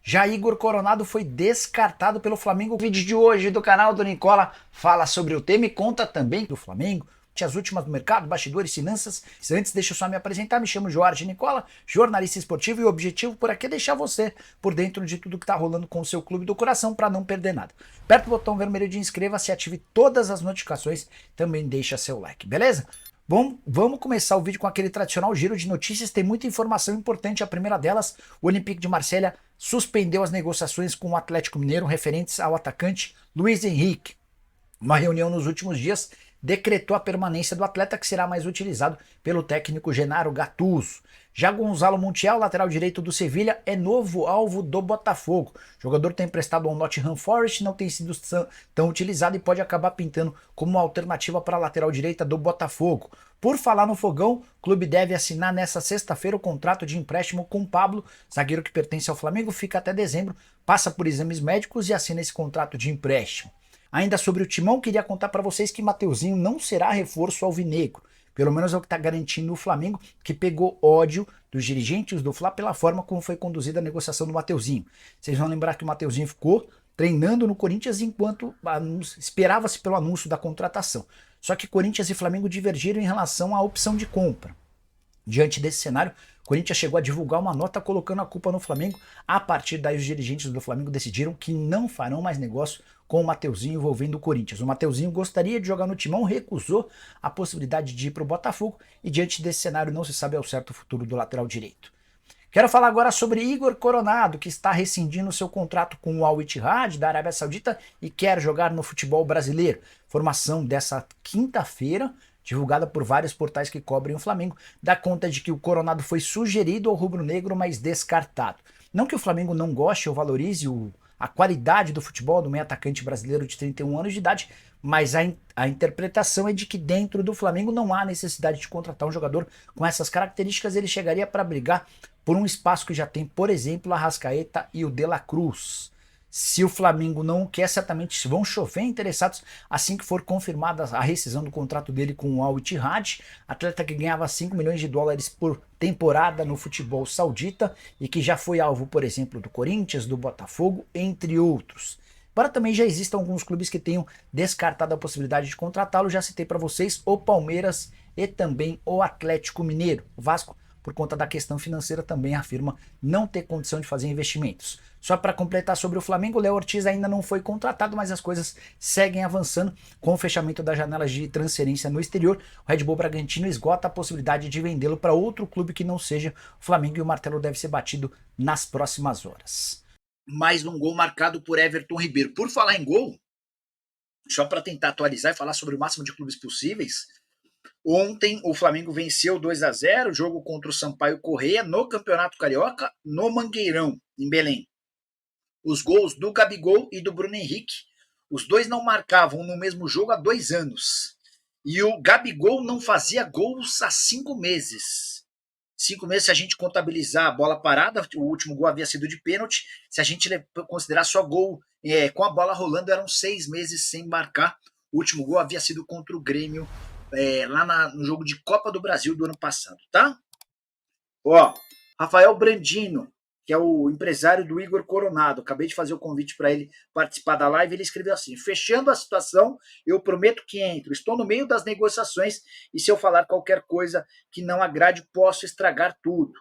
Já Igor Coronado foi descartado pelo Flamengo. O vídeo de hoje do canal do Nicola fala sobre o tema e conta também do Flamengo. As últimas do mercado, bastidores, finanças. Antes, deixa eu só me apresentar. Me chamo Jorge Nicola, jornalista esportivo, e o objetivo por aqui é deixar você por dentro de tudo que está rolando com o seu clube do coração para não perder nada. Aperta o botão vermelho de inscreva-se, ative todas as notificações, também deixa seu like, beleza? Bom, vamos começar o vídeo com aquele tradicional giro de notícias. Tem muita informação importante. A primeira delas, o Olympique de Marselha suspendeu as negociações com o Atlético Mineiro referentes ao atacante Luiz Henrique. Uma reunião nos últimos dias decretou a permanência do atleta, que será mais utilizado pelo técnico Genaro Gattuso. Já Gonzalo Montiel, lateral direito do Sevilha, é novo alvo do Botafogo. O jogador tem emprestado ao Nottingham Forest, não tem sido tão utilizado e pode acabar pintando como uma alternativa para a lateral direita do Botafogo. Por falar no Fogão, o clube deve assinar nesta sexta-feira o contrato de empréstimo com Pablo, zagueiro que pertence ao Flamengo, fica até dezembro, passa por exames médicos e assina esse contrato de empréstimo. Ainda sobre o Timão, queria contar para vocês que Mateuzinho não será reforço alvinegro. Pelo menos é o que está garantindo o Flamengo, que pegou ódio dos dirigentes do Fla pela forma como foi conduzida a negociação do Mateuzinho. Vocês vão lembrar que o Mateuzinho ficou treinando no Corinthians enquanto esperava-se pelo anúncio da contratação. Só que Corinthians e Flamengo divergiram em relação à opção de compra. Diante desse cenário, o Corinthians chegou a divulgar uma nota colocando a culpa no Flamengo. A partir daí, os dirigentes do Flamengo decidiram que não farão mais negócio com o Mateuzinho envolvendo o Corinthians. O Mateuzinho gostaria de jogar no Timão, recusou a possibilidade de ir para o Botafogo e diante desse cenário não se sabe ao certo o futuro do lateral direito. Quero falar agora sobre Igor Coronado, que está rescindindo seu contrato com o Al Ittihad da Arábia Saudita e quer jogar no futebol brasileiro. Formação dessa quinta-feira, divulgada por vários portais que cobrem o Flamengo, dá conta de que o Coronado foi sugerido ao rubro-negro, mas descartado. Não que o Flamengo não goste ou valorize a qualidade do futebol do meio atacante brasileiro de 31 anos de idade, mas a interpretação é de que dentro do Flamengo não há necessidade de contratar um jogador com essas características. Ele chegaria para brigar por um espaço que já tem, por exemplo, a Arrascaeta e o De La Cruz. Se o Flamengo não quer, certamente vão chover interessados assim que for confirmada a rescisão do contrato dele com o Al Ittihad, atleta que ganhava 5 milhões de dólares por temporada no futebol saudita e que já foi alvo, por exemplo, do Corinthians, do Botafogo, entre outros. Embora também já existam alguns clubes que tenham descartado a possibilidade de contratá-lo, já citei para vocês o Palmeiras e também o Atlético Mineiro. O Vasco, por conta da questão financeira, também afirma não ter condição de fazer investimentos. Só para completar sobre o Flamengo, o Léo Ortiz ainda não foi contratado, mas as coisas seguem avançando com o fechamento das janelas de transferência no exterior. O Red Bull Bragantino esgota a possibilidade de vendê-lo para outro clube que não seja o Flamengo e o martelo deve ser batido nas próximas horas. Mais um gol marcado por Everton Ribeiro. Por falar em gol, só para tentar atualizar e falar sobre o máximo de clubes possíveis, ontem o Flamengo venceu 2-0 o jogo contra o Sampaio Corrêa no Campeonato Carioca, no Mangueirão, em Belém. Os gols do Gabigol e do Bruno Henrique, os dois não marcavam no mesmo jogo há 2 anos. E o Gabigol não fazia gols há 5 meses. 5 meses, se a gente contabilizar a bola parada, o último gol havia sido de pênalti. Se a gente considerar só gol com a bola rolando, eram 6 meses sem marcar. O último gol havia sido contra o Grêmio, lá no jogo de Copa do Brasil do ano passado, tá? Ó, Rafael Brandino, que é o empresário do Igor Coronado, acabei de fazer o convite para ele participar da live, ele escreveu assim: fechando a situação, eu prometo que entro, estou no meio das negociações e se eu falar qualquer coisa que não agrade, posso estragar tudo.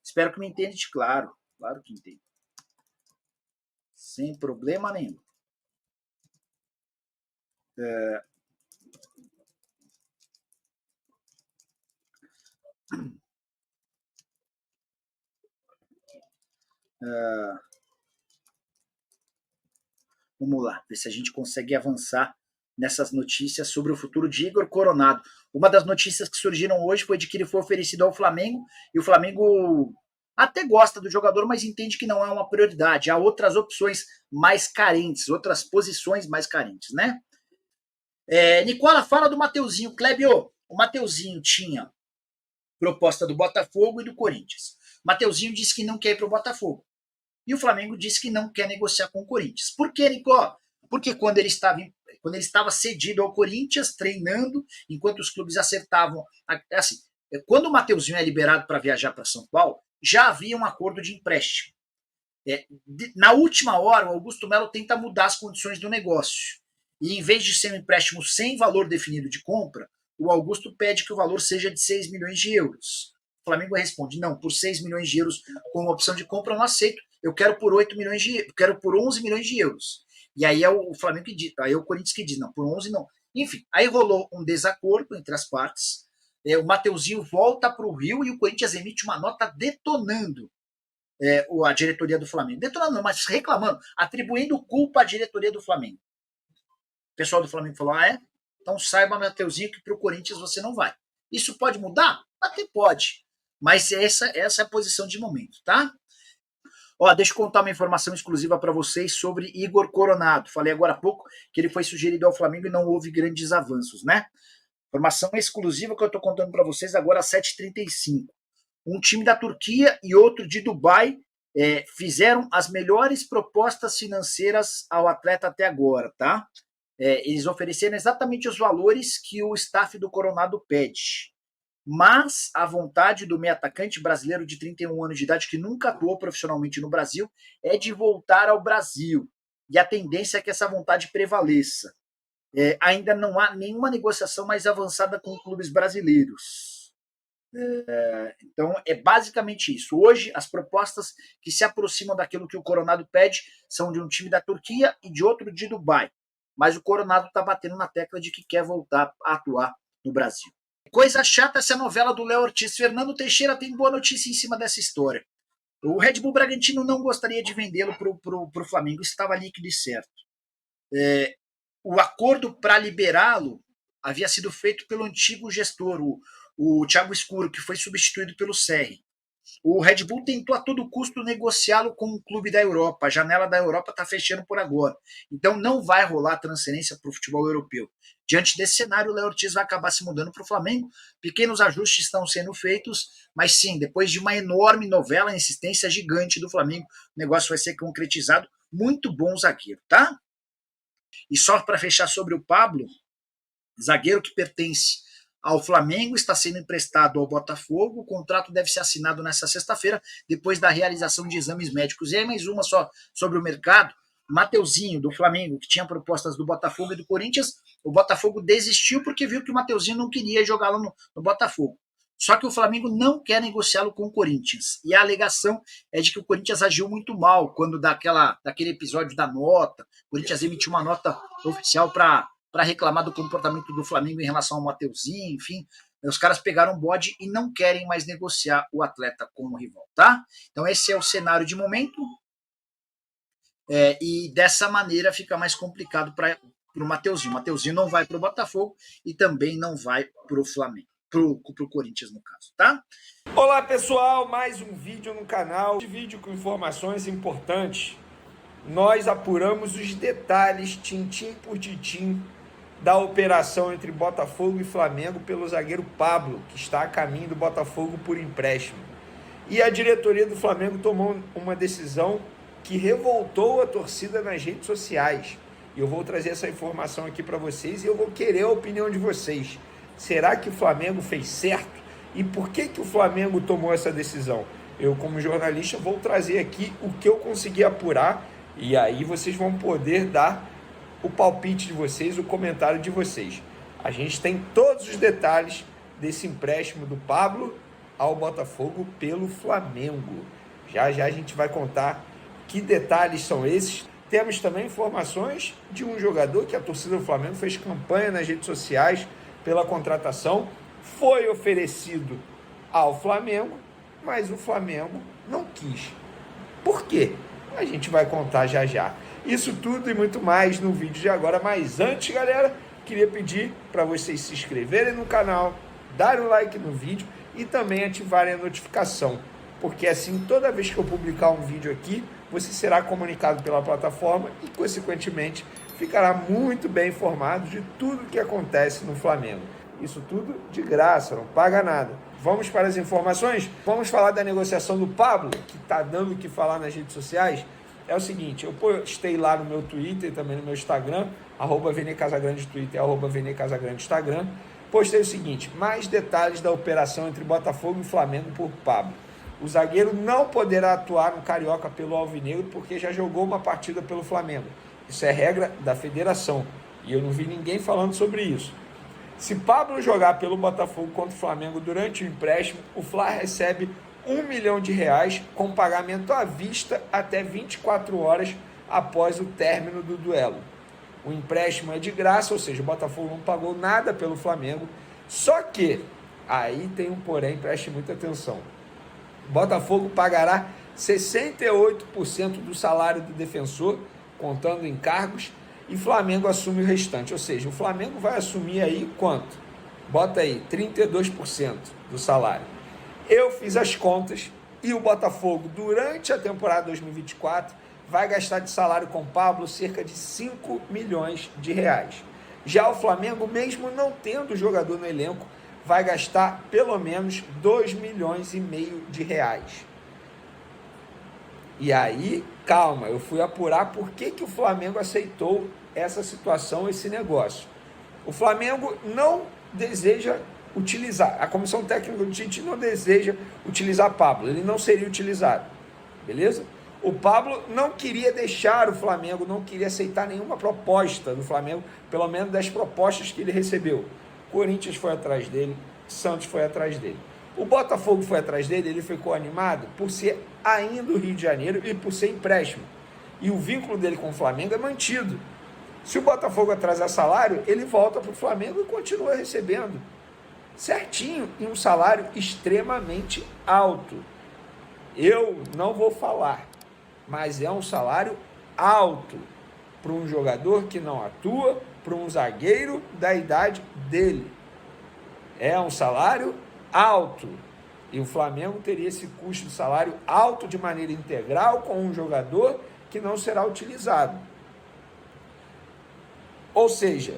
Espero que me entenda de claro. Claro que entendo. Sem problema nenhum. Vamos lá, ver se a gente consegue avançar nessas notícias sobre o futuro de Igor Coronado. Uma das notícias que surgiram hoje foi de que ele foi oferecido ao Flamengo e o Flamengo até gosta do jogador, mas entende que não é uma prioridade. Há outras opções mais carentes, outras posições mais carentes, né? Nicola, fala do Mateuzinho. Clébio, o Mateuzinho tinha proposta do Botafogo e do Corinthians. O Mateuzinho disse que não quer ir para o Botafogo. E o Flamengo disse que não quer negociar com o Corinthians. Por quê, Nico? Porque quando ele estava cedido ao Corinthians, treinando, enquanto os clubes acertavam. Assim, quando o Mateuzinho é liberado para viajar para São Paulo, já havia um acordo de empréstimo. Na última hora, o Augusto Melo tenta mudar as condições do negócio. E em vez de ser um empréstimo sem valor definido de compra, o Augusto pede que o valor seja de 6 milhões de euros. O Flamengo responde: não, por 6 milhões de euros com opção de compra eu não aceito. Eu quero por 8 milhões de euros, quero por 11 milhões de euros. E aí é o Flamengo que diz, aí é o Corinthians que diz: não, por 11 não. Enfim, aí rolou um desacordo entre as partes. O Mateuzinho volta para o Rio e o Corinthians emite uma nota detonando a diretoria do Flamengo. Detonando não, mas reclamando, atribuindo culpa à diretoria do Flamengo. O pessoal do Flamengo falou: então saiba, Mateuzinho, que para o Corinthians você não vai. Isso pode mudar? Até pode. Mas essa é a posição de momento, tá? Deixa eu contar uma informação exclusiva para vocês sobre Igor Coronado. Falei agora há pouco que ele foi sugerido ao Flamengo e não houve grandes avanços, né? Informação exclusiva que eu estou contando para vocês agora às 7h35. Um time da Turquia e outro de Dubai fizeram as melhores propostas financeiras ao atleta até agora, tá? Eles ofereceram exatamente os valores que o staff do Coronado pede. Mas a vontade do meio-atacante brasileiro de 31 anos de idade, que nunca atuou profissionalmente no Brasil, é de voltar ao Brasil. E a tendência é que essa vontade prevaleça. Ainda não há nenhuma negociação mais avançada com clubes brasileiros. Então, é basicamente isso. Hoje, as propostas que se aproximam daquilo que o Coronado pede são de um time da Turquia e de outro de Dubai. Mas o Coronado está batendo na tecla de que quer voltar a atuar no Brasil. Coisa chata essa novela do Léo Ortiz. Fernando Teixeira tem boa notícia em cima dessa história. O Red Bull Bragantino não gostaria de vendê-lo para o Flamengo. Isso estava líquido e certo. O acordo para liberá-lo havia sido feito pelo antigo gestor, o Thiago Escuro, que foi substituído pelo Serri. O Red Bull tentou a todo custo negociá-lo com um clube da Europa. A janela da Europa está fechando por agora. Então não vai rolar transferência para o futebol europeu. Diante desse cenário, o Léo Ortiz vai acabar se mudando para o Flamengo. Pequenos ajustes estão sendo feitos, mas sim, depois de uma enorme novela, insistência gigante do Flamengo, o negócio vai ser concretizado. Muito bom zagueiro, tá? E só para fechar sobre o Pablo, zagueiro que pertence ao Flamengo, está sendo emprestado ao Botafogo. O contrato deve ser assinado nesta sexta-feira, depois da realização de exames médicos. E aí mais uma só sobre o mercado. Mateuzinho, do Flamengo, que tinha propostas do Botafogo e do Corinthians, o Botafogo desistiu porque viu que o Mateuzinho não queria jogar lá no Botafogo. Só que o Flamengo não quer negociá-lo com o Corinthians. E a alegação é de que o Corinthians agiu muito mal quando daquele episódio da nota. O Corinthians emitiu uma nota oficial para reclamar do comportamento do Flamengo em relação ao Mateuzinho, enfim. Os caras pegaram o bode e não querem mais negociar o atleta com o rival, tá? Então esse é o cenário de momento. E dessa maneira fica mais complicado para o Mateuzinho. O Mateuzinho não vai para o Botafogo e também não vai para o Flamengo. Pro Corinthians, no caso, tá? Olá, pessoal, mais um vídeo no canal. Esse vídeo com informações importantes. Nós apuramos os detalhes, tintim por tintim, da operação entre Botafogo e Flamengo pelo zagueiro Pablo, que está a caminho do Botafogo por empréstimo. E a diretoria do Flamengo tomou uma decisão que revoltou a torcida nas redes sociais. E eu vou trazer essa informação aqui para vocês e eu vou querer a opinião de vocês. Será que o Flamengo fez certo? E por que o Flamengo tomou essa decisão? Eu, como jornalista, vou trazer aqui o que eu consegui apurar e aí vocês vão poder dar o palpite de vocês, o comentário de vocês. A gente tem todos os detalhes desse empréstimo do Pablo ao Botafogo pelo Flamengo. Já já a gente vai contar que detalhes são esses. Temos também informações de um jogador que a torcida do Flamengo fez campanha nas redes sociais pela contratação, foi oferecido ao Flamengo, mas o Flamengo não quis. Por quê? A gente vai contar já já. Isso tudo e muito mais no vídeo de agora. Mas antes, galera, queria pedir para vocês se inscreverem no canal, darem um like no vídeo e também ativarem a notificação. Porque assim, toda vez que eu publicar um vídeo aqui, você será comunicado pela plataforma e, consequentemente, ficará muito bem informado de tudo que acontece no Flamengo. Isso tudo de graça, não paga nada. Vamos para as informações? Vamos falar da negociação do Pablo, que está dando o que falar nas redes sociais. É o seguinte, eu postei lá no meu Twitter, também no meu Instagram, @VNCasagrande Twitter, @VNCasagrande Instagram, postei o seguinte: mais detalhes da operação entre Botafogo e Flamengo por Pablo. o zagueiro não poderá atuar no Carioca pelo Alvinegro porque já jogou uma partida pelo Flamengo. Isso é regra da federação e eu não vi ninguém falando sobre isso. Se Pablo jogar pelo Botafogo contra o Flamengo durante o empréstimo, o Fla recebe R$ 1 milhão com pagamento à vista até 24 horas após o término do duelo. O empréstimo é de graça, ou seja, o Botafogo não pagou nada pelo Flamengo, só que, aí tem um porém, preste muita atenção, o Botafogo pagará 68% do salário do defensor, contando encargos, e Flamengo assume o restante, ou seja, o Flamengo vai assumir aí quanto? Bota aí, 32% do salário. Eu fiz as contas e o Botafogo, durante a temporada 2024, vai gastar de salário com Pablo cerca de R$ 5 milhões. Já o Flamengo, mesmo não tendo jogador no elenco, vai gastar pelo menos R$ 2,5 milhões. E aí, calma, eu fui apurar por que o Flamengo aceitou essa situação, esse negócio. O Flamengo não deseja utilizar, a comissão técnica do Tite não deseja utilizar Pablo, ele não seria utilizado, beleza? O Pablo não queria deixar o Flamengo, não queria aceitar nenhuma proposta do Flamengo, pelo menos das propostas que ele recebeu. Corinthians foi atrás dele, Santos foi atrás dele. O Botafogo foi atrás dele, ele ficou animado por ser ainda o Rio de Janeiro e por ser empréstimo. E o vínculo dele com o Flamengo é mantido. Se o Botafogo atrasar salário, ele volta para o Flamengo e continua recebendo certinho em um salário extremamente alto. Eu não vou falar, mas é um salário alto para um jogador que não atua, para um zagueiro da idade dele. É um salário alto. E o Flamengo teria esse custo de salário alto de maneira integral com um jogador que não será utilizado. Ou seja,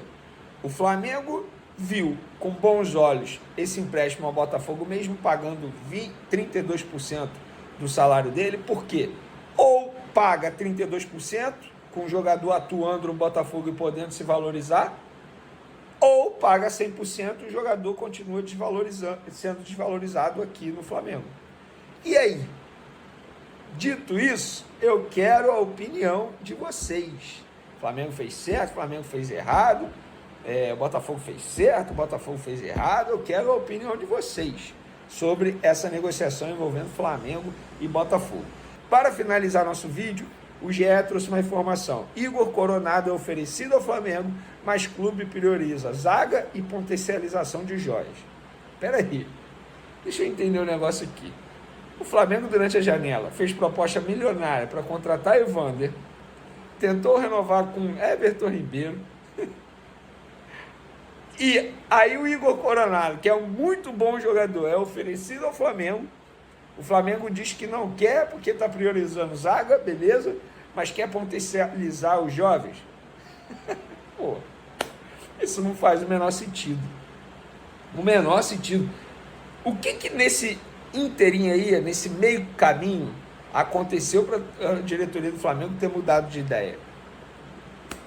o Flamengo viu com bons olhos esse empréstimo ao Botafogo, mesmo pagando 32% do salário dele, porque ou paga 32% com o jogador atuando no Botafogo e podendo se valorizar, ou paga 100% e o jogador continua sendo desvalorizado aqui no Flamengo. E aí? Dito isso, eu quero a opinião de vocês. O Flamengo fez certo, o Flamengo fez errado, o Botafogo fez certo, o Botafogo fez errado. Eu quero a opinião de vocês sobre essa negociação envolvendo Flamengo e Botafogo. Para finalizar nosso vídeo, o GE trouxe uma informação. Igor Coronado é oferecido ao Flamengo, mas clube prioriza zaga e potencialização de joias. Espera aí, deixa eu entender um negócio aqui. O Flamengo, durante a janela, fez proposta milionária para contratar Evander, tentou renovar com Everton Ribeiro, e aí o Igor Coronado, que é um muito bom jogador, é oferecido ao Flamengo. O Flamengo diz que não quer porque está priorizando zaga, beleza, mas quer potencializar os jovens. Pô, isso não faz o menor sentido. O menor sentido. O que nesse inteirinho aí, nesse meio caminho, aconteceu para a diretoria do Flamengo ter mudado de ideia?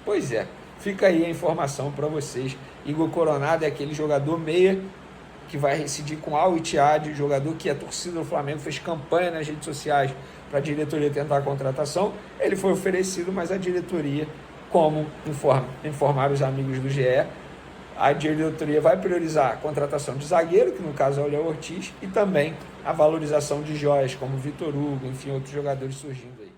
Pois é, fica aí a informação para vocês. Igor Coronado é aquele jogador meia que vai reincidir com Al Ittihad, jogador que a torcida do Flamengo fez campanha nas redes sociais para a diretoria tentar a contratação. Ele foi oferecido, mas a diretoria, como informaram os amigos do GE, a diretoria vai priorizar a contratação de zagueiro, que no caso é o Léo Ortiz, e também a valorização de joias, como Vitor Hugo, enfim, outros jogadores surgindo aí.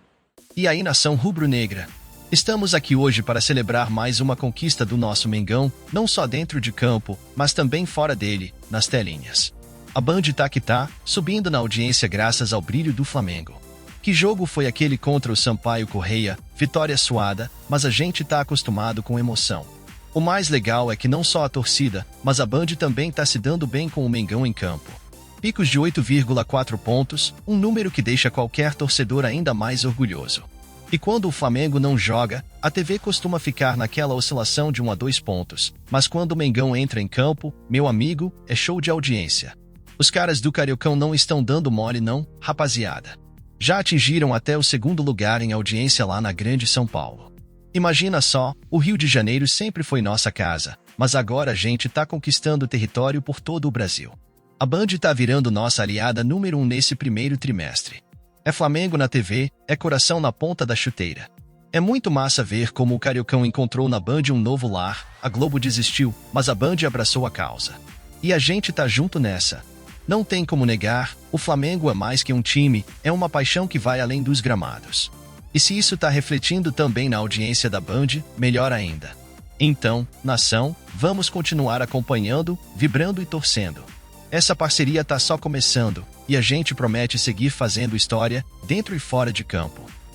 E aí, nação rubro-negra? Estamos aqui hoje para celebrar mais uma conquista do nosso Mengão, não só dentro de campo, mas também fora dele, nas telinhas. A Band tá que tá, subindo na audiência graças ao brilho do Flamengo. Que jogo foi aquele contra o Sampaio Correia? Vitória suada, mas a gente tá acostumado com emoção. O mais legal é que não só a torcida, mas a Band também tá se dando bem com o Mengão em campo. Picos de 8,4 pontos, um número que deixa qualquer torcedor ainda mais orgulhoso. E quando o Flamengo não joga, a TV costuma ficar naquela oscilação de 1 a 2 pontos. Mas quando o Mengão entra em campo, meu amigo, é show de audiência. Os caras do Cariocão não estão dando mole não, rapaziada. Já atingiram até o 2º lugar em audiência lá na Grande São Paulo. Imagina só, o Rio de Janeiro sempre foi nossa casa, mas agora a gente tá conquistando território por todo o Brasil. A Band tá virando nossa aliada número 1 nesse primeiro trimestre. É Flamengo na TV, é coração na ponta da chuteira. É muito massa ver como o Cariocão encontrou na Band um novo lar, a Globo desistiu, mas a Band abraçou a causa. E a gente tá junto nessa. Não tem como negar, o Flamengo é mais que um time, é uma paixão que vai além dos gramados. E se isso tá refletindo também na audiência da Band, melhor ainda. Então, nação, vamos continuar acompanhando, vibrando e torcendo. Essa parceria tá só começando, e a gente promete seguir fazendo história, dentro e fora de campo.